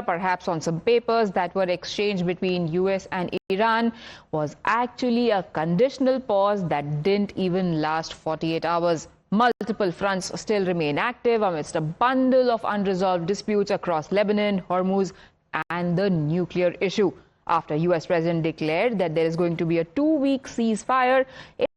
perhaps on some papers that were exchanged between US and Iran, was actually a conditional pause that didn't even last 48 hours. Multiple fronts still remain active amidst a bundle of unresolved disputes across Lebanon, Hormuz, and the nuclear issue. After US President declared that there is going to be a 2-week ceasefire,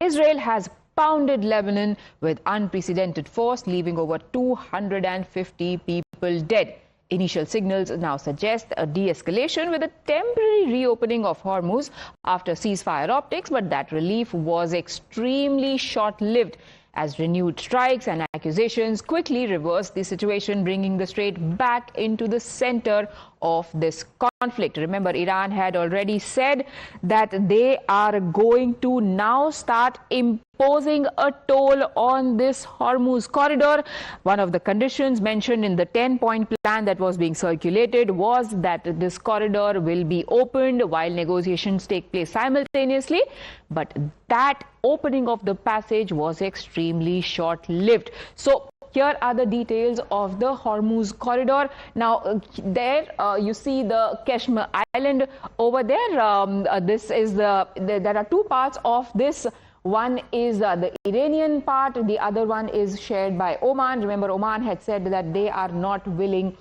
Israel has pounded Lebanon with unprecedented force, leaving over 250 people dead. Initial signals now suggest a de-escalation with a temporary reopening of Hormuz after ceasefire optics, but that relief was extremely short-lived, as renewed strikes and accusations quickly reversed the situation, bringing the strait back into the center of this conflict. Remember, Iran had already said that they are going to now start imposing a toll on this Hormuz corridor. One of the conditions mentioned in the 10-point plan that was being circulated was that this corridor will be opened while negotiations take place simultaneously. But that opening of the passage was extremely short-lived. So here are the details of the Hormuz corridor. Now, there you see the Kashmir Island over there. There are two parts of this. One is the Iranian part. The other one is shared by Oman. Remember, Oman had said that they are not willing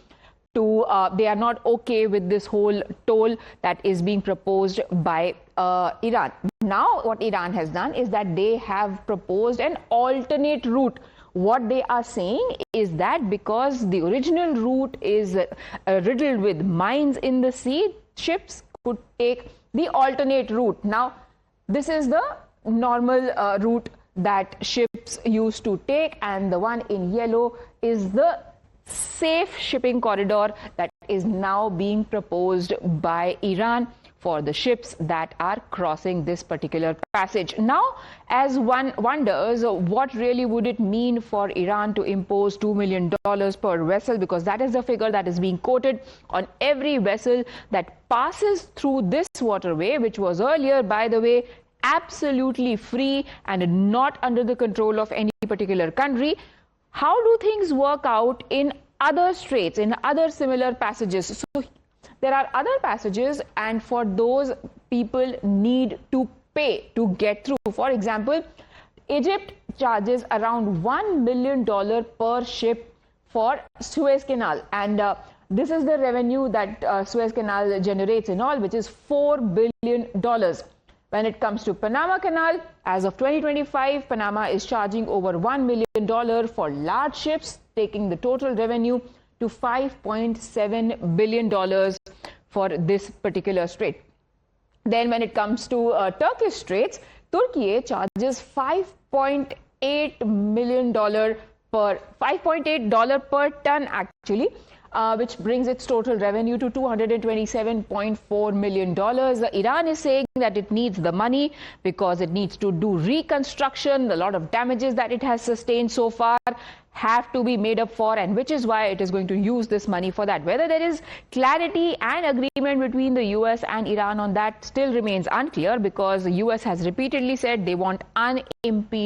to, they are not okay with this whole toll that is being proposed by Iran. Now, what Iran has done is that they have proposed an alternate route. What they are saying is that because the original route is riddled with mines in the sea, ships could take the alternate route. Now, this is the normal route that ships used to take, and the one in yellow is the safe shipping corridor that is now being proposed by Iran for the ships that are crossing this particular passage. Now, as one wonders, what really would it mean for Iran to impose $2 million per vessel, because that is the figure that is being quoted on every vessel that passes through this waterway, which was earlier, by the way, absolutely free and not under the control of any particular country. How do things work out in other straits, in other similar passages? So there are other passages, and for those people need to pay to get through. For example, Egypt charges around $1 million per ship for Suez Canal, and this is the revenue that Suez Canal generates in all, which is $4 billion. When it comes to Panama Canal, as of 2025, Panama is charging over $1 million for large ships, taking the total revenue to $5.7 billion for this particular strait. Then when it comes to Turkish straits, Turkey charges $5.8 per ton actually, which brings its total revenue to $227.4 million. Iran is saying that it needs the money because it needs to do reconstruction. A lot of damages that it has sustained so far have to be made up for, and which is why it is going to use this money for that. Whether there is clarity and agreement between the US and Iran on that still remains unclear, because the US has repeatedly said they want unimpeded